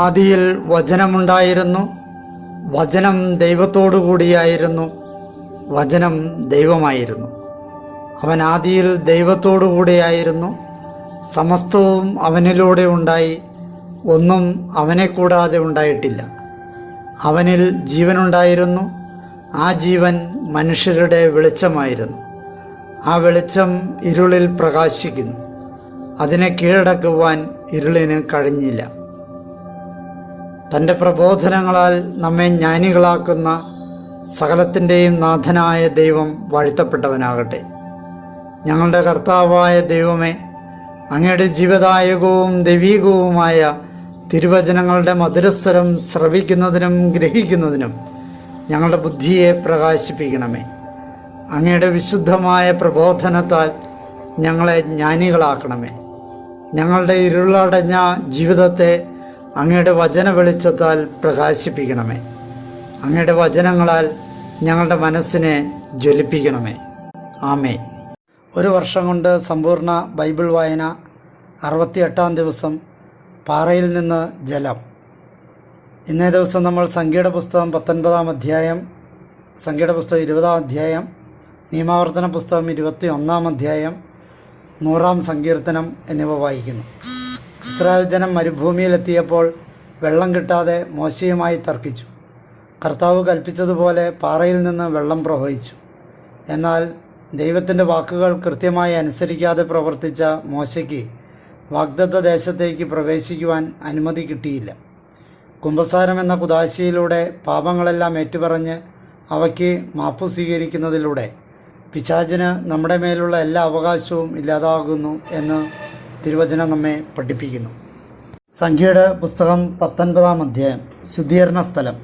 ആദിയിൽ വചനമുണ്ടായിരുന്നു, വചനം ദൈവത്തോടു കൂടിയായിരുന്നു, വചനം ദൈവമായിരുന്നു. അവൻ ആദിയിൽ ദൈവത്തോടു കൂടിയായിരുന്നു. സമസ്തവും അവനിലൂടെ ഉണ്ടായി, ഒന്നും അവനെ കൂടാതെ ഉണ്ടായിട്ടില്ല. അവനിൽ ജീവനുണ്ടായിരുന്നു, ആ ജീവൻ മനുഷ്യരുടെ വെളിച്ചമായിരുന്നു. ആ വെളിച്ചം ഇരുളിൽ പ്രകാശിക്കുന്നു, അതിനെ കീഴടക്കുവാൻ ഇരുളിന് കഴിഞ്ഞില്ല. തൻ്റെ പ്രബോധനങ്ങളാൽ നമ്മെ ജ്ഞാനികളാക്കുന്ന സകലത്തിൻ്റെയും നാഥനായ ദൈവം വാഴ്ത്തപ്പെട്ടവനാകട്ടെ. ഞങ്ങളുടെ കർത്താവായ ദൈവമേ, അങ്ങയുടെ ജീവദായകവും ദൈവീകവുമായ തിരുവചനങ്ങളുടെ മധുരസ്വരം ശ്രവിക്കുന്നതിനും ഗ്രഹിക്കുന്നതിനും ഞങ്ങളുടെ ബുദ്ധിയെ പ്രകാശിപ്പിക്കണമേ. അങ്ങയുടെ വിശുദ്ധമായ പ്രബോധനത്താൽ ഞങ്ങളെ ജ്ഞാനികളാക്കണമേ. ഞങ്ങളുടെ ഇരുളടഞ്ഞ ജീവിതത്തെ അങ്ങയുടെ വചന വെളിച്ചത്താൽ പ്രകാശിപ്പിക്കണമേ. അങ്ങയുടെ വചനങ്ങളാൽ ഞങ്ങളുടെ മനസ്സിനെ ജ്വലിപ്പിക്കണമേ. ആമേൻ. ഒരു വർഷം കൊണ്ട് സമ്പൂർണ്ണ ബൈബിൾ വായന. 68-ാം ദിവസം. പാറയിൽ നിന്ന് ജലം. ഇന്നേ ദിവസം നമ്മൾ സംഖ്യയുടെ പുസ്തകം 19-ാം അധ്യായം, സംഖ്യയുടെ പുസ്തകം 20-ാം അധ്യായം, നിയമാവർത്തന പുസ്തകം 21-ാം അധ്യായം, 100-ാം സങ്കീർത്തനം എന്നിവ വായിക്കുന്നു. ഇസ്രായേൽ ജനം മരുഭൂമിയിലെത്തിയപ്പോൾ വെള്ളം കിട്ടാതെ മോശയുമായി തർക്കിച്ചു. കർത്താവ് കൽപ്പിച്ചതുപോലെ പാറയിൽ നിന്ന് വെള്ളം പ്രവഹിച്ചു. എന്നാൽ ദൈവത്തിൻ്റെ വാക്കുകൾ കൃത്യമായി അനുസരിക്കാതെ പ്രവർത്തിച്ച മോശയ്ക്ക് വാഗ്ദത്ത ദേശത്തേക്ക് പ്രവേശിക്കുവാൻ അനുമതി കിട്ടിയില്ല. കുമ്പസാരം എന്ന കുദാശയിലൂടെ പാപങ്ങളെല്ലാം ഏറ്റുപറഞ്ഞ് അവയ്ക്ക് മാപ്പ് സ്വീകരിക്കുന്നതിലൂടെ പിശാചിന് നമ്മുടെ മേലുള്ള എല്ലാ അവകാശവും ഇല്ലാതാകുന്നു എന്ന് തിരുവചനം നമ്മെ പഠിപ്പിക്കുന്നു. സംഖ്യയുടെ പുസ്തകം 19-ാം അധ്യായം. ശുദ്ധീകരണ സ്ഥലം.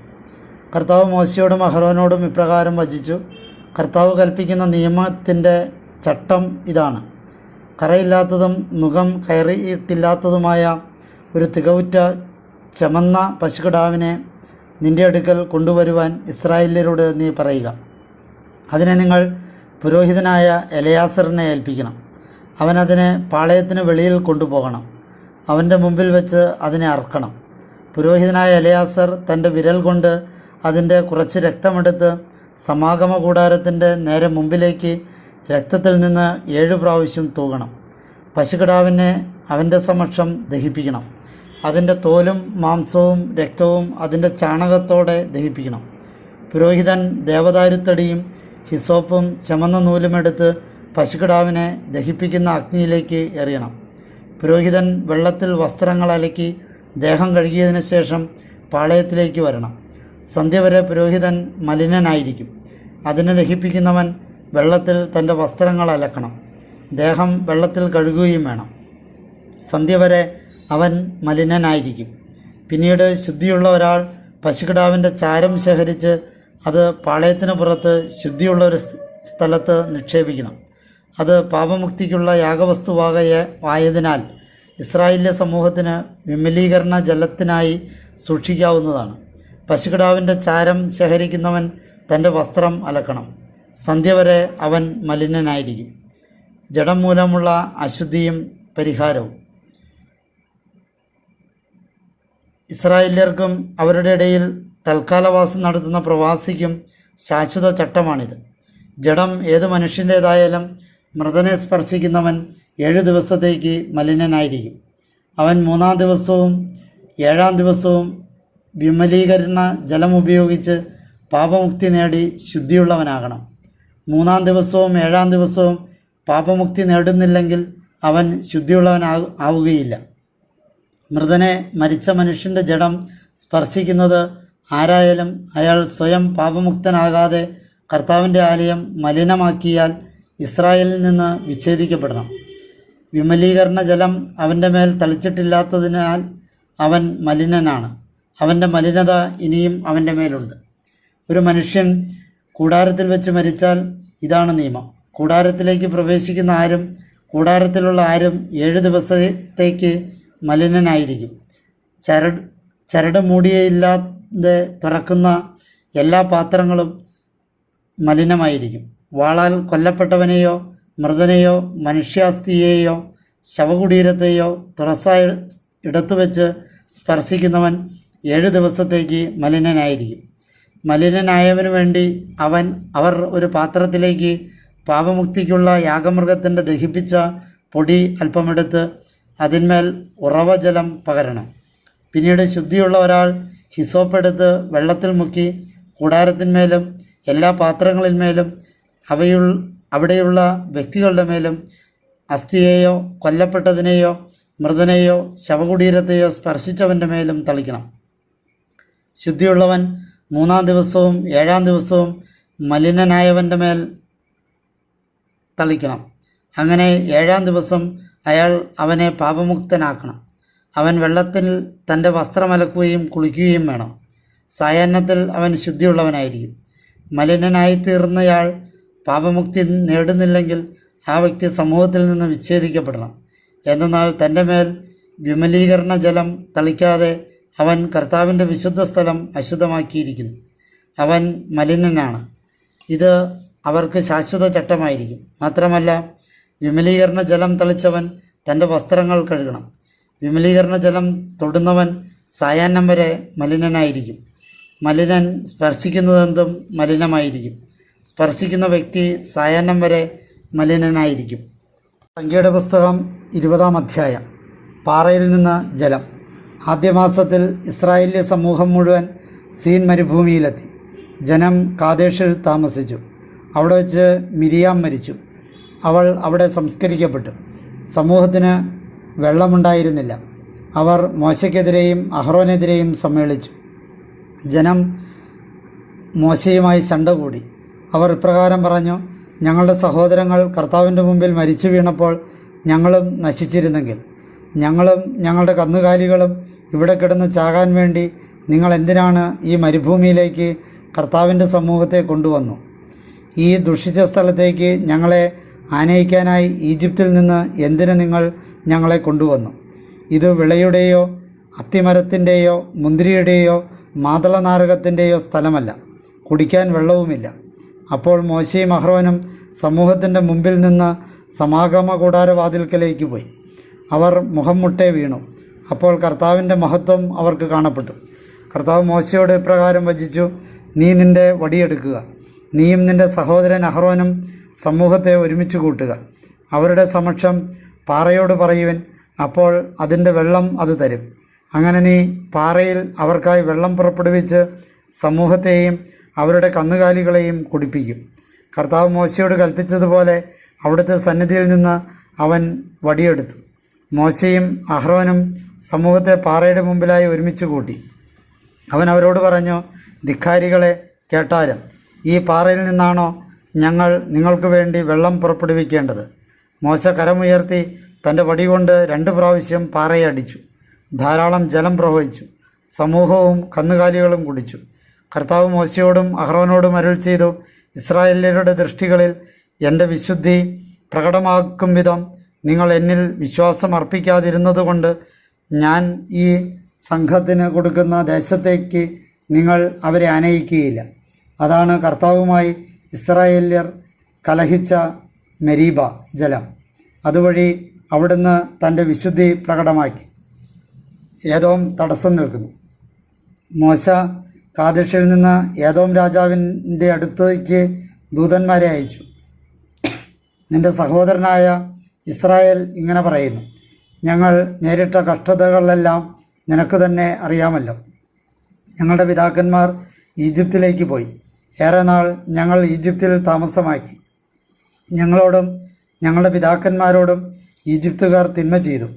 കർത്താവ് മോശയോടും അഹ്റോനോടും ഇപ്രകാരം വചിച്ചു. കർത്താവ് കൽപ്പിക്കുന്ന നിയമത്തിൻ്റെ ചട്ടം ഇതാണ്: കറയില്ലാത്തതും നുകം കയറിയിട്ടില്ലാത്തതുമായ ഒരു തികവുറ്റ ചമന്ന പശുക്കിടാവിനെ നിന്റെ അടുക്കൽ കൊണ്ടുവരുവാൻ ഇസ്രായേല്യരോട് നീ പറയുക. അതിനെ നിങ്ങൾ പുരോഹിതനായ എലയാസറിനെ ഏൽപ്പിക്കണം. അവനതിനെ പാളയത്തിന് വെളിയിൽ കൊണ്ടുപോകണം. അവൻ്റെ മുമ്പിൽ വെച്ച് അതിനെ അറുക്കണം. പുരോഹിതനായ എലയാസർ തൻ്റെ വിരൽ കൊണ്ട് അതിൻ്റെ കുറച്ച് രക്തമെടുത്ത് സമാഗമ കൂടാരത്തിൻ്റെ നേരെ മുമ്പിലേക്ക് രക്തത്തിൽ നിന്ന് 7 പ്രാവശ്യം തൂകണം. പശുക്കിടാവിനെ അവൻ്റെ സമക്ഷം ദഹിപ്പിക്കണം. അതിൻ്റെ തോലും മാംസവും രക്തവും അതിൻ്റെ ചാണകത്തോടെ ദഹിപ്പിക്കണം. പുരോഹിതൻ ദേവദാരുത്തടിയും ഹിസോപ്പും ചുമന്ന നൂലുമെടുത്ത് പശുക്കിടാവിനെ ദഹിപ്പിക്കുന്ന അഗ്നിയിലേക്ക് എറിയണം. പുരോഹിതൻ വെള്ളത്തിൽ വസ്ത്രങ്ങൾ അലക്കി ദേഹം കഴുകിയതിന് ശേഷം പാളയത്തിലേക്ക് വരണം. സന്ധ്യ വരെ പുരോഹിതൻ മലിനനായിരിക്കും. അതിനെ ദഹിപ്പിക്കുന്നവൻ വെള്ളത്തിൽ തൻ്റെ വസ്ത്രങ്ങൾ അലക്കണം, ദേഹം വെള്ളത്തിൽ കഴുകുകയും വേണം. സന്ധ്യ വരെ അവൻ മലിനനായിരിക്കും. പിന്നീട് ശുദ്ധിയുള്ള ഒരാൾ പശുക്കിടാവിൻ്റെ ചാരം ശേഖരിച്ച് അത് പാളയത്തിന് പുറത്ത് ശുദ്ധിയുള്ള ഒരു സ്ഥലത്ത് നിക്ഷേപിക്കണം. അത് പാപമുക്തിക്കുള്ള യാഗവസ്തുവായതിനാൽ ഇസ്രായേല്യ സമൂഹത്തിന് വിമലീകരണ ജലത്തിനായി സൂക്ഷിക്കാവുന്നതാണ്. പശുക്കിടാവിൻ്റെ ചാരം ശേഖരിക്കുന്നവൻ തൻ്റെ വസ്ത്രം അലക്കണം. സന്ധ്യ വരെ അവൻ മലിനനായിരിക്കും. ജഡം മൂലമുള്ള അശുദ്ധിയും പരിഹാരവും. ഇസ്രായേല്യർക്കും അവരുടെ ഇടയിൽ തൽക്കാലവാസം നടത്തുന്ന പ്രവാസിക്കും ശാശ്വത ചട്ടമാണിത്. ജഡം ഏത് മനുഷ്യൻ്റേതായാലും മൃതനെ സ്പർശിക്കുന്നവൻ 7 ദിവസത്തേക്ക് മലിനനായിരിക്കും. അവൻ 3-ാം ദിവസവും 7-ാം ദിവസവും വിമലീകരണ ജലമുപയോഗിച്ച് പാപമുക്തി നേടി ശുദ്ധിയുള്ളവനാകണം. 3-ാം ദിവസവും 7-ാം ദിവസവും പാപമുക്തി നേടുന്നില്ലെങ്കിൽ അവൻ ശുദ്ധിയുള്ളവനാവുകയില്ല. മൃതനെ മരിച്ച മനുഷ്യൻ്റെ ജഡം സ്പർശിക്കുന്നത് ആരായാലും അയാൾ സ്വയം പാപമുക്തനാകാതെ കർത്താവിൻ്റെ ആലയം മലിനമാക്കിയാൽ ഇസ്രായേലിൽ നിന്ന് വിച്ഛേദിക്കപ്പെടണം. വിമലീകരണ ജലം അവൻ്റെ മേൽ തളിച്ചിട്ടില്ലാത്തതിനാൽ അവൻ മലിനനാണ്. അവൻ്റെ മലിനത ഇനിയും അവൻ്റെ മേലുണ്ട്. ഒരു മനുഷ്യൻ കൂടാരത്തിൽ വെച്ച് മരിച്ചാൽ ഇതാണ് നിയമം: കൂടാരത്തിലേക്ക് പ്രവേശിക്കുന്ന ആരും കൂടാരത്തിലുള്ള ആരും 7 ദിവസത്തേക്ക് മലിനനായിരിക്കും. ചരട് മൂടിയില്ലാതെ തുറക്കുന്ന എല്ലാ പാത്രങ്ങളും മലിനമായിരിക്കും. വാളാൽ കൊല്ലപ്പെട്ടവനെയോ മൃതനെയോ മനുഷ്യാസ്ഥിയെയോ ശവകുടീരത്തെയോ തുറസായ ഇടത്തുവെച്ച് സ്പർശിക്കുന്നവൻ 7 ദിവസത്തേക്ക് മലിനനായിരിക്കും. മലിനനായവന് വേണ്ടി അവർ ഒരു പാത്രത്തിലേക്ക് പാപമുക്തിക്കുള്ള യാഗമൃഗത്തിൻ്റെ ദഹിപ്പിച്ച പൊടി അല്പമെടുത്ത് അതിന്മേൽ ഉറവജലം പകരണം. പിന്നീട് ശുദ്ധിയുള്ള ഒരാൾ ഹിസോപ്പെടുത്ത് വെള്ളത്തിൽ മുക്കി കൂടാരത്തിന്മേലും എല്ലാ പാത്രങ്ങളിന്മേലും അവിടെയുള്ള വ്യക്തികളുടെ മേലും അസ്ഥിയെയോ കൊല്ലപ്പെട്ടതിനെയോ മൃതനെയോ ശവകുടീരത്തെയോ സ്പർശിച്ചവൻ്റെ മേലും തളിക്കണം. ശുദ്ധിയുള്ളവൻ 3-ാം ദിവസവും 7-ാം ദിവസവും മലിനനായവൻ്റെ മേൽ തളിക്കണം. അങ്ങനെ 7-ാം ദിവസം അയാൾ അവനെ പാപമുക്തനാക്കണം. അവൻ വെള്ളത്തിൽ തൻ്റെ വസ്ത്രമലക്കുകയും കുളിക്കുകയും വേണം. സായാഹ്നത്തിൽ അവൻ ശുദ്ധിയുള്ളവനായിരിക്കും. മലിനനായിത്തീർന്നയാൾ പാപമുക്തി നേടുന്നില്ലെങ്കിൽ ആ വ്യക്തി സമൂഹത്തിൽ നിന്ന് വിച്ഛേദിക്കപ്പെടണം. എന്നാൽ തൻ്റെ മേൽ വിമലീകരണ ജലം തളിക്കാതെ അവൻ കർത്താവിൻ്റെ വിശുദ്ധ സ്ഥലം അശുദ്ധമാക്കിയിരിക്കുന്നു. അവൻ മലിനനാണ്. ഇത് അവർക്ക് ശാശ്വത ചട്ടമായിരിക്കും. മാത്രമല്ല, വിമലീകരണ ജലം തളിച്ചവൻ തൻ്റെ വസ്ത്രങ്ങൾ കഴുകണം. വിമലീകരണ ജലം തൊടുന്നവൻ സായാഹ്നം വരെ മലിനനായിരിക്കും. മലിനൻ സ്പർശിക്കുന്നതെന്തും മലിനമായിരിക്കും. സ്പർശിക്കുന്ന വ്യക്തി സായാഹ്നം വരെ മലിനനായിരിക്കും. സംഖ്യയുടെ പുസ്തകം 20-ാം അധ്യായം. പാറയിൽ നിന്ന് ജലം. ആദ്യ മാസത്തിൽ ഇസ്രായേല്യ സമൂഹം മുഴുവൻ സീൻ മരുഭൂമിയിലെത്തി. ജനം കാദേശിൽ താമസിച്ചു. അവിടെ വെച്ച് മിരിയാം മരിച്ചു. അവൾ അവിടെ സംസ്കരിക്കപ്പെട്ടു. സമൂഹത്തിന് വെള്ളമുണ്ടായിരുന്നില്ല. അവർ മോശയ്ക്കെതിരെയും അഹ്റോനെതിരെയും സമ്മേളിച്ചു. ജനം മോശയുമായി ശണ്ട കൂടി. അവർ ഇപ്രകാരം പറഞ്ഞു: ഞങ്ങളുടെ സഹോദരങ്ങൾ കർത്താവിൻ്റെ മുമ്പിൽ മരിച്ചു വീണപ്പോൾ ഞങ്ങളും നശിച്ചിരുന്നെങ്കിൽ, ഞങ്ങളും ഞങ്ങളുടെ കന്നുകാലികളും ഇവിടെ കിടന്ന് ചാകാൻ വേണ്ടി നിങ്ങൾ എന്തിനാണ് ഈ മരുഭൂമിയിലേക്ക് കർത്താവിൻ്റെ സമൂഹത്തെ കൊണ്ടുവന്നു? ഈ ദുഷിച്ച സ്ഥലത്തേക്ക് ഞങ്ങളെ ആനയിക്കാനായി ഈജിപ്തിൽ നിന്ന് എന്തിന് നിങ്ങൾ ഞങ്ങളെ കൊണ്ടുവന്നു? ഇത് വിളയുടെയോ അത്തിമരത്തിൻ്റെയോ മുന്തിരിയുടെയോ മാതളനാരകത്തിൻ്റെയോ സ്ഥലമല്ല, കുടിക്കാൻ വെള്ളവുമില്ല. അപ്പോൾ മോശയും അഹ്റോനും സമൂഹത്തിൻ്റെ മുമ്പിൽ നിന്ന് സമാഗമ കൂടാരവാതിൽക്കലേക്ക് പോയി. അവർ മുഖം മുട്ടേ വീണു. അപ്പോൾ കർത്താവിൻ്റെ മഹത്വം അവർക്ക് കാണപ്പെട്ടു. കർത്താവ് മോശയോട് ഇപ്രകാരം വചിച്ചു: നീ നിൻ്റെ വടിയെടുക്കുക. നീയും നിൻ്റെ സഹോദരൻ അഹ്റോനും സമൂഹത്തെ ഒരുമിച്ച് കൂട്ടുക. അവരുടെ സമക്ഷം പാറയോട് പറയുവിൻ, അപ്പോൾ അതിൻ്റെ വെള്ളം അത് തരും. അങ്ങനെ നീ പാറയിൽ അവർക്കായി വെള്ളം പുറപ്പെടുവിച്ച് സമൂഹത്തെയും അവരുടെ കന്നുകാലികളെയും കുടിപ്പിക്കും. കർത്താവ് മോശയോട് കൽപ്പിച്ചതുപോലെ അവിടുത്തെ സന്നിധിയിൽ നിന്ന് അവൻ വടിയെടുത്തു. മോശയും അഹ്റോനും സമൂഹത്തെ പാറയുടെ മുമ്പിലായി ഒരുമിച്ച് കൂട്ടി. അവൻ അവരോട് പറഞ്ഞു: ധിക്കാരികളെ, കേട്ടാലും ഈ പാറയിൽ നിന്നാണോ ഞങ്ങൾ നിങ്ങൾക്ക് വേണ്ടി വെള്ളം പുറപ്പെടുവിക്കേണ്ടത്? മോശ കരമുയർത്തി തൻ്റെ വടി കൊണ്ട് 2 പ്രാവശ്യം പാറയെ അടിച്ചു. ധാരാളം ജലം പ്രവഹിച്ചു. സമൂഹവും കന്നുകാലികളും കുടിച്ചു. കർത്താവ് മോശയോടും അഹ്റോനോടും അരുൾ ചെയ്തു: ഇസ്രായേല്യരുടെ ദൃഷ്ടികളിൽ എൻ്റെ വിശുദ്ധി പ്രകടമാക്കും വിധം നിങ്ങൾ എന്നിൽ വിശ്വാസം അർപ്പിക്കാതിരുന്നതുകൊണ്ട് ഞാൻ ഈ സംഘത്തിന് കൊടുക്കുന്ന ദേശത്തേക്ക് നിങ്ങൾ അവരെ ആനയിക്കുകയില്ല. അതാണ് കർത്താവുമായി ഇസ്രായേല്യർ കലഹിച്ച മെരീബ ജലം. അതുവഴി അവിടുന്ന് തൻ്റെ വിശുദ്ധി പ്രകടമാക്കി. ഏദോം തടസ്സം നിൽക്കുന്നു. മോശ കാദേശിൽ നിന്ന് ഏദോം രാജാവിൻ്റെ അടുത്തേക്ക് ദൂതന്മാരെ അയച്ചു. നിൻ്റെ സഹോദരനായ ഇസ്രായേൽ ഇങ്ങനെ പറയുന്നു: ഞങ്ങൾ നേരിട്ട കഷ്ടതകളെല്ലാം നിനക്ക് തന്നെ അറിയാമല്ലോ. ഞങ്ങളുടെ പിതാക്കന്മാർ ഈജിപ്തിലേക്ക് പോയി. ഏറെ നാൾ ഞങ്ങൾ ഈജിപ്തിൽ താമസമാക്കി. ഞങ്ങളോടും ഞങ്ങളുടെ പിതാക്കന്മാരോടും ഈജിപ്തുകാർ തിന്മ ചെയ്തു.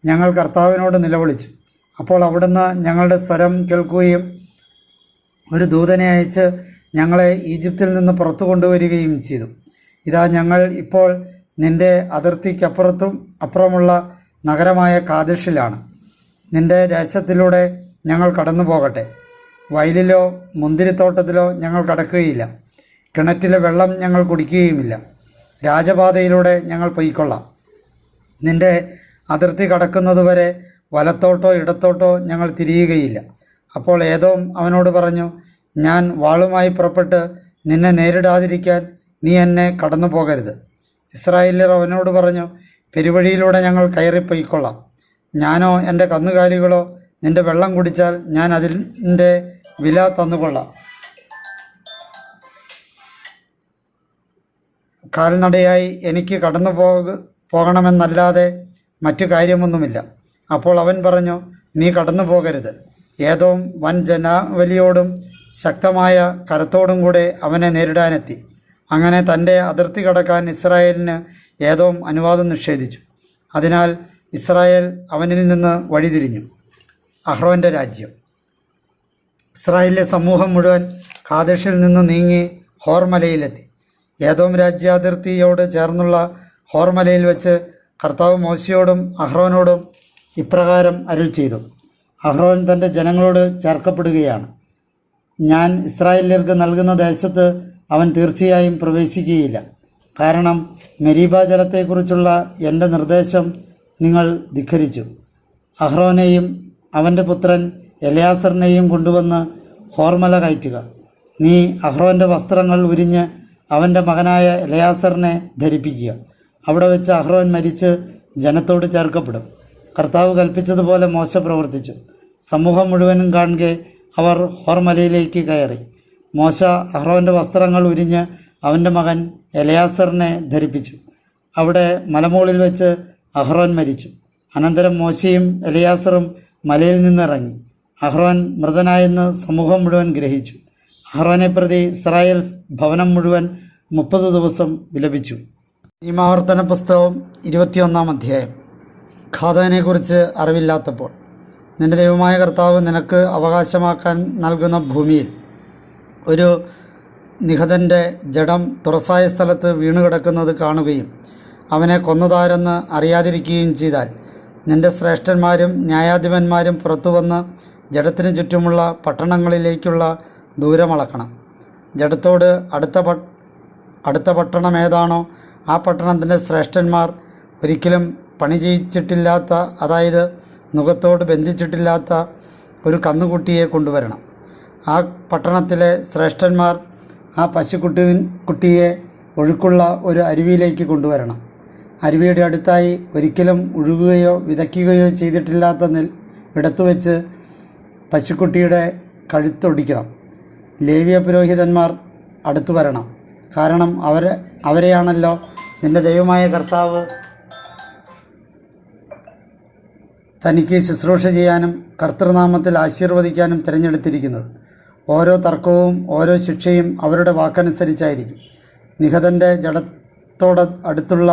ഞങ്ങൾ കർത്താവിനോട് നിലവിളിച്ചു. അപ്പോൾ അവിടുന്ന് ഞങ്ങളുടെ സ്വരം കേൾക്കുകയും ഒരു ദൂതനെ അയച്ച് ഞങ്ങളെ ഈജിപ്തിൽ നിന്ന് പുറത്തു കൊണ്ടുവരികയും ചെയ്തു. ഇതാ, ഞങ്ങൾ ഇപ്പോൾ നിൻ്റെ അപ്പുറമുള്ള നഗരമായ കാദേശിലാണ്. നിൻ്റെ ദേശത്തിലൂടെ ഞങ്ങൾ കടന്നു പോകട്ടെ. വയലിലോ മുന്തിരിത്തോട്ടത്തിലോ ഞങ്ങൾ കടക്കുകയില്ല. കിണറ്റിലെ വെള്ളം ഞങ്ങൾ കുടിക്കുകയുമില്ല. രാജപാതയിലൂടെ ഞങ്ങൾ പൊയ്ക്കൊള്ളാം. നിൻ്റെ അതിർത്തി കടക്കുന്നതുവരെ വലത്തോട്ടോ ഇടത്തോട്ടോ ഞങ്ങൾ തിരിയുകയില്ല. അപ്പോൾ ഏദോം അവനോട് പറഞ്ഞു: ഞാൻ വാളുമായി പുറപ്പെട്ട് നിന്നെ നേരിടാതിരിക്കാൻ നീ എന്നെ കടന്നു പോകരുത്. ഇസ്രായേല്യർ അവനോട് പറഞ്ഞു: പെരുവഴിയിലൂടെ ഞങ്ങൾ കയറിപ്പൊയ്ക്കൊള്ളാം. ഞാനോ എൻ്റെ കന്നുകാലികളോ നിന്റെ വെള്ളം കുടിച്ചാൽ ഞാൻ അതിൻ്റെ വില തന്നുകൊള്ളാം. കാൽനടയായി എനിക്ക് കടന്നു പോകണമെന്നല്ലാതെ മറ്റു കാര്യമൊന്നുമില്ല. അപ്പോൾ അവൻ പറഞ്ഞു, നീ കടന്നു പോകരുത്. ഏദോം വൻ ജനാവലിയോടും ശക്തമായ കരത്തോടും കൂടെ അവനെ നേരിടാനെത്തി. അങ്ങനെ തൻ്റെ അതിർത്തി കടക്കാൻ ഇസ്രായേലിന് ഏദോം അനുവാദം നിഷേധിച്ചു. അതിനാൽ ഇസ്രായേൽ അവനിൽ നിന്ന് വഴിതിരിഞ്ഞു. അഹ്റോൻ്റെ രാജ്യം. ഇസ്രായേലിലെ സമൂഹം മുഴുവൻ കാദേശിൽ നിന്ന് നീങ്ങി ഹോർമലയിലെത്തി. ഏദോം രാജ്യാതിർത്തിയോട് ചേർന്നുള്ള ഹോർമലയിൽ വെച്ച് കർത്താവ് മോശയോടും അഹ്റോനോടും ഇപ്രകാരം അരുൾ ചെയ്തു. അഹ്റോൻ തൻ്റെ ജനങ്ങളോട് ചേർക്കപ്പെടുകയാണ്. ഞാൻ ഇസ്രായേല്യർക്ക് നൽകുന്ന ദേശത്ത് അവൻ തീർച്ചയായും പ്രവേശിക്കുകയില്ല. കാരണം മെരീബ ജലത്തെക്കുറിച്ചുള്ള എൻ്റെ നിർദ്ദേശം നിങ്ങൾ ധിക്കരിച്ചു. അഹ്റോനെയും അവൻ്റെ പുത്രൻ എലയാസറിനെയും കൊണ്ടുവന്ന് ഹോർമല കയറ്റുക. നീ അഹ്റോൻ്റെ വസ്ത്രങ്ങൾ ഉരിഞ്ഞ് അവൻ്റെ മകനായ എലയാസറിനെ ധരിപ്പിക്കുക. അവിടെ വെച്ച് അഹ്റോൻ മരിച്ച് ജനത്തോട് ചേർക്കപ്പെടും. കർത്താവ് കൽപ്പിച്ചതുപോലെ മോശ പ്രവർത്തിച്ചു. സമൂഹം മുഴുവനും കാണുക അവർ ഹോർമലയിലേക്ക് കയറി. മോശ അഹ്റോൻ്റെ വസ്ത്രങ്ങൾ ഉരിഞ്ഞ് അവൻ്റെ മകൻ എലയാസറിനെ ധരിപ്പിച്ചു. അവിടെ മലമുകളിൽ വെച്ച് അഹ്റോൻ മരിച്ചു. അനന്തരം മോശയും എലയാസറും മലയിൽ നിന്നിറങ്ങി. അഹ്റോൻ മൃതനായെന്ന് സമൂഹം മുഴുവൻ ഗ്രഹിച്ചു. അഹ്റോനെ പ്രതി ഇസ്രായേൽ ഭവനം മുഴുവൻ 30 ദിവസം വിലപിച്ചു. നിയമാവർത്തന പുസ്തകം 21-ാം അധ്യായം. ഖാദാനെക്കുറിച്ച് അറിവില്ലാത്തപ്പോൾ. നിന്റെ ദൈവമായ കർത്താവ് നിനക്ക് അവകാശമാക്കാൻ നൽകുന്ന ഭൂമിയിൽ ഒരു നിഹതൻ്റെ ജഡം തുറസായ സ്ഥലത്ത് വീണുകിടക്കുന്നത് കാണുകയും അവനെ കൊന്നതാരെന്ന് അറിയാതിരിക്കുകയും ചെയ്താൽ നിന്റെ ശ്രേഷ്ഠന്മാരും ന്യായാധിപന്മാരും പുറത്തു വന്ന് ജഡത്തിന് ചുറ്റുമുള്ള പട്ടണങ്ങളിലേക്കുള്ള ദൂരം അളക്കണം. ജഡത്തോട് അടുത്ത പട്ടണം ഏതാണോ ആ പട്ടണത്തിൻ്റെ ശ്രേഷ്ഠന്മാർ ഒരിക്കലും പണി ചെയ്യിച്ചിട്ടില്ലാത്ത, അതായത് നുകത്തോട് ബന്ധിച്ചിട്ടില്ലാത്ത ഒരു കന്നുകുട്ടിയെ കൊണ്ടുവരണം. ആ പട്ടണത്തിലെ ശ്രേഷ്ഠന്മാർ ആ പശുക്കുട്ടിയെ ഒഴുക്കുള്ള ഒരു അരുവിയിലേക്ക് കൊണ്ടുവരണം. അരുവിയുടെ അടുത്തായി ഒരിക്കലും ഉഴുകുകയോ വിതയ്ക്കുകയോ ചെയ്തിട്ടില്ലാത്ത ഇടത്തു വെച്ച് പശുക്കുട്ടിയുടെ കഴുത്തൊടിക്കണം. ലേവ്യ പുരോഹിതന്മാർ അടുത്തു വരണം. കാരണം അവരെയാണല്ലോ നിന്റെ ദൈവമായ കർത്താവ് തനിക്ക് ശുശ്രൂഷ ചെയ്യാനും കർത്തൃനാമത്തിൽ ആശീർവദിക്കാനും തിരഞ്ഞെടുത്തിരിക്കുന്നത്. ഓരോ തർക്കവും ഓരോ ശിക്ഷയും അവരുടെ വാക്കനുസരിച്ചായിരിക്കും. നിഹതൻ്റെ ജഡത്തോട് അടുത്തുള്ള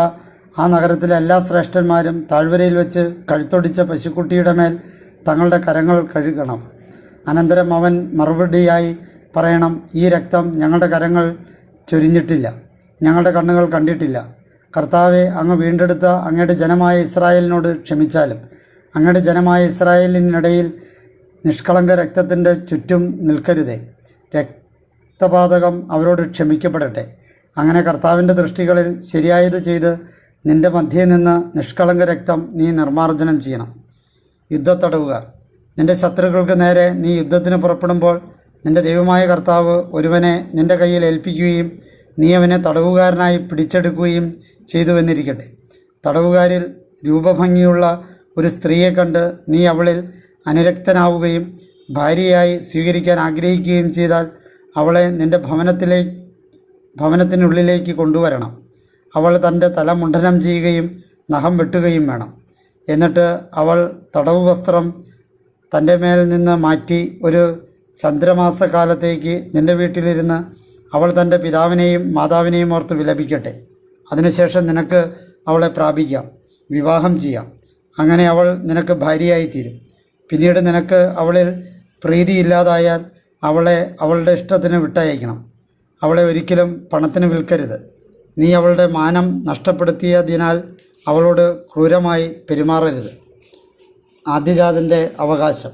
ആ നഗരത്തിലെ എല്ലാ ശ്രേഷ്ഠന്മാരും താഴ്വരയിൽ വെച്ച് കഴുത്തൊടിച്ച പശുക്കുട്ടിയുടെ മേൽ തങ്ങളുടെ കരങ്ങൾ കഴുകണം. അനന്തരം അവൻ മറുപടിയായി പറയണം, ഈ രക്തം ഞങ്ങളുടെ കരങ്ങൾ ചൊരിഞ്ഞിട്ടില്ല, ഞങ്ങളുടെ കണ്ണുകൾ കണ്ടിട്ടില്ല. കർത്താവെ, അങ്ങ് വീണ്ടെടുത്ത അങ്ങയുടെ ജനമായ ഇസ്രായേലിനോട് ക്ഷമിച്ചാലും അങ്ങയുടെ ജനമായ ഇസ്രായേലിനിടയിൽ നിഷ്കളങ്ക രക്തത്തിൻ്റെ ചുറ്റും നിൽക്കരുതേ. രക്തപാതകം അവരോട് ക്ഷമിക്കപ്പെടട്ടെ. അങ്ങനെ കർത്താവിൻ്റെ ദൃഷ്ടികളിൽ ശരിയായത് ചെയ്ത് നിന്റെ മധ്യേ നിന്ന് നിഷ്കളങ്ക രക്തം നീ നിർമ്മാർജ്ജനം ചെയ്യണം. യുദ്ധത്തടവുകാർ. നിന്റെ ശത്രുക്കൾക്ക് നേരെ നീ യുദ്ധത്തിന് പുറപ്പെടുമ്പോൾ നിന്റെ ദൈവമായ കർത്താവ് ഒരുവനെ നിന്റെ കയ്യിൽ ഏൽപ്പിക്കുകയും നീ അവനെ തടവുകാരനായി പിടിച്ചെടുക്കുകയും ചെയ്തുവെന്നിരിക്കട്ടെ. തടവുകാരിൽ രൂപഭംഗിയുള്ള ഒരു സ്ത്രീയെ കണ്ട് നീ അവളിൽ അനുരക്തനാവുകയും ഭാര്യയായി സ്വീകരിക്കാൻ ആഗ്രഹിക്കുകയും ചെയ്താൽ അവളെ നിന്റെ ഭവനത്തിനുള്ളിലേക്ക് കൊണ്ടുവരണം. അവൾ തൻ്റെ തല മുണ്ഡനം ചെയ്യുകയും നഖം വെട്ടുകയും വേണം. എന്നിട്ട് അവൾ തടവു വസ്ത്രം തൻ്റെ മേൽ നിന്ന് മാറ്റി ഒരു ചന്ദ്രമാസക്കാലത്തേക്ക് നിൻ്റെ വീട്ടിലിരുന്ന് അവൾ തൻ്റെ പിതാവിനെയും മാതാവിനെയും ഓർത്ത് വിലപിക്കട്ടെ. അതിനുശേഷം നിനക്ക് അവളെ പ്രാപിക്കാം, വിവാഹം ചെയ്യാം. അങ്ങനെ അവൾ നിനക്ക് ഭാര്യയായിത്തീരും. പിന്നീട് നിനക്ക് അവളിൽ പ്രീതിയില്ലാതായാൽ അവളെ അവളുടെ ഇഷ്ടത്തിന് വിട്ടയക്കണം. അവളെ ഒരിക്കലും പണത്തിന് വിൽക്കരുത്. നീ അവളുടെ മാനം നഷ്ടപ്പെടുത്തിയതിനാൽ അവളോട് ക്രൂരമായി പെരുമാറരുത്. ആദ്യജാതൻ്റെ അവകാശം.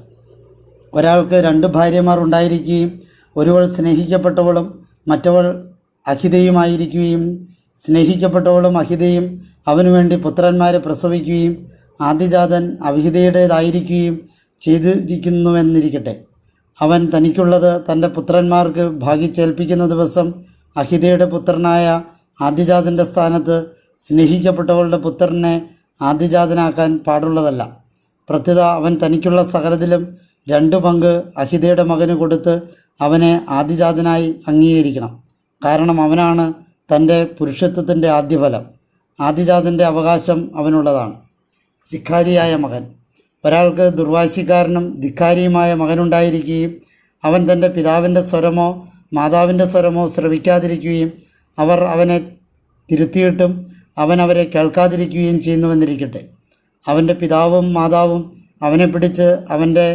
ഒരാൾക്ക് 2 ഭാര്യമാർ ഉണ്ടായിരിക്കുകയും ഒരുവൾ സ്നേഹിക്കപ്പെട്ടവളും മറ്റവൾ അഹിതയുമായിരിക്കുകയും സ്നേഹിക്കപ്പെട്ടവളും അഹിതയും അവനു വേണ്ടി പുത്രന്മാരെ പ്രസവിക്കുകയും ആദ്യജാതൻ അവിഹിതയുടേതായിരിക്കുകയും ചെയ്തിരിക്കുന്നുവെന്നിരിക്കട്ടെ. അവൻ തനിക്കുള്ളത് തൻ്റെ പുത്രന്മാർക്ക് ഭാഗിച്ചേൽപ്പിക്കുന്ന ദിവസം അഹിതയുടെ പുത്രനായ ആദ്യജാതൻ്റെ സ്ഥാനത്ത് സ്നേഹിക്കപ്പെട്ടവളുടെ പുത്രനെ ആദ്യജാതനാക്കാൻ പാടുള്ളതല്ല. പ്രത്യുത അവൻ തനിക്കുള്ള സകലത്തിലും 2 പങ്ക് അഹിതയുടെ മകന് കൊടുത്ത് അവനെ ആദിജാതനായി അംഗീകരിക്കണം. കാരണം അവനാണ് തൻ്റെ പുരുഷത്വത്തിൻ്റെ ആദ്യഫലം. ആദിജാതൻ്റെ അവകാശം അവനുള്ളതാണ്. ധിക്കാരിയായ മകൻ. ഒരാൾക്ക് ദുർവാശിക്കാരനും ധിക്കാരിയുമായ മകനുണ്ടായിരിക്കുകയും അവൻ തൻ്റെ പിതാവിൻ്റെ സ്വരമോ മാതാവിൻ്റെ സ്വരമോ ശ്രവിക്കാതിരിക്കുകയും അവർ അവനെ തിരുത്തിയിട്ടും അവൻ അവരെ കേൾക്കാതിരിക്കുകയും ചെയ്യുന്നുവെന്നിരിക്കട്ടെ. അവൻ്റെ പിതാവും മാതാവും അവനെ പിടിച്ച് അവൻ്റെ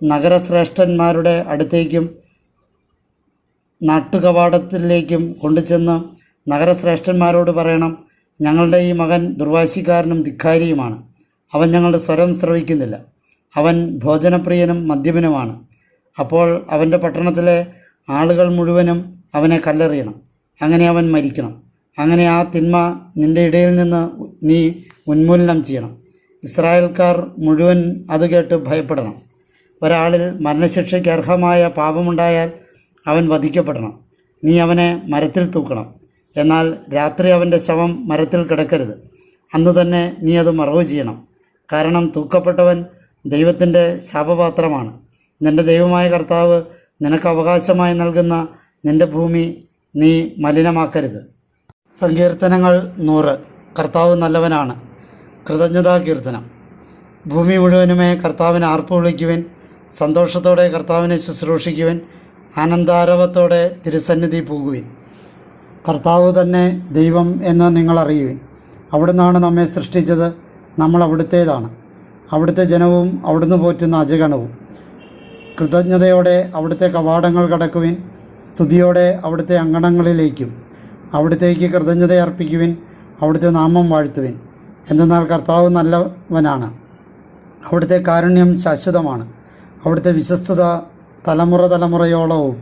നഗരശ്രേഷ്ഠന്മാരുടെ അടുത്തേക്കും നാട്ടുകവാടത്തിലേക്കും കൊണ്ടുചെന്ന് നഗരശ്രേഷ്ഠന്മാരോട് പറയണം, ഞങ്ങളുടെ ഈ മകൻ ദുർവാശിക്കാരനും ധിക്കാരിയുമാണ്. അവൻ ഞങ്ങളുടെ സ്വരം ശ്രവിക്കുന്നില്ല. അവൻ ഭോജനപ്രിയനും മദ്യപനുമാണ്. അപ്പോൾ അവൻ്റെ പട്ടണത്തിലെ ആളുകൾ മുഴുവനും അവനെ കല്ലെറിയണം. അങ്ങനെ അവൻ മരിക്കണം. അങ്ങനെ ആ തിന്മ നിൻ്റെ ഇടയിൽ നിന്ന് നീ ഉന്മൂലനം ചെയ്യണം. ഇസ്രായേൽക്കാർ മുഴുവൻ അത് കേട്ട് ഭയപ്പെടണം. ഒരാളിൽ മരണശിക്ഷയ്ക്ക് അർഹമായ പാപമുണ്ടായാൽ അവൻ വധിക്കപ്പെടണം. നീ അവനെ മരത്തിൽ തൂക്കണം. എന്നാൽ രാത്രി അവൻ്റെ ശവം മരത്തിൽ കിടക്കരുത്. അന്ന് തന്നെ നീ അത് മറവ് ചെയ്യണം. കാരണം തൂക്കപ്പെട്ടവൻ ദൈവത്തിൻ്റെ ശാപപാത്രമാണ്. നിൻ്റെ ദൈവമായ കർത്താവ് നിനക്ക് അവകാശമായി നൽകുന്ന നിൻ്റെ ഭൂമി നീ മലിനമാക്കരുത്. സങ്കീർത്തനങ്ങൾ 100. കർത്താവ് നല്ലവനാണ്. കൃതജ്ഞതാ കീർത്തനം. ഭൂമി മുഴുവനുമേ കർത്താവിനെ ആർപ്പ് വിളിക്കുവിൻ. സന്തോഷത്തോടെ കർത്താവിനെ ശുശ്രൂഷിക്കുവിൻ. ആനന്ദാരവത്തോടെ തിരുസന്നിധി പോകുവിൻ. കർത്താവ് തന്നെ ദൈവം എന്ന് നിങ്ങൾ അറിയുവിൻ. അവിടുന്നാണ് നമ്മെ സൃഷ്ടിച്ചത്. നമ്മൾ അവിടുത്തേതാണ്. അവിടുത്തെ ജനവും അവിടുന്ന് പോറ്റുന്ന അജഗണവും. കൃതജ്ഞതയോടെ അവിടുത്തെ കവാടങ്ങൾ കടക്കുവിൻ. സ്തുതിയോടെ അവിടുത്തെ അങ്കണങ്ങളിലേക്കും അവിടുത്തേക്ക് കൃതജ്ഞത അർപ്പിക്കുവിൻ. അവിടുത്തെ നാമം വാഴ്ത്തുവിൻ. എന്തെന്നാൽ കർത്താവ് നല്ലവനാണ്. അവിടുത്തെ കാരുണ്യം ശാശ്വതമാണ്. അവിടുത്തെ വിശ്വസ്തത തലമുറയോളവും.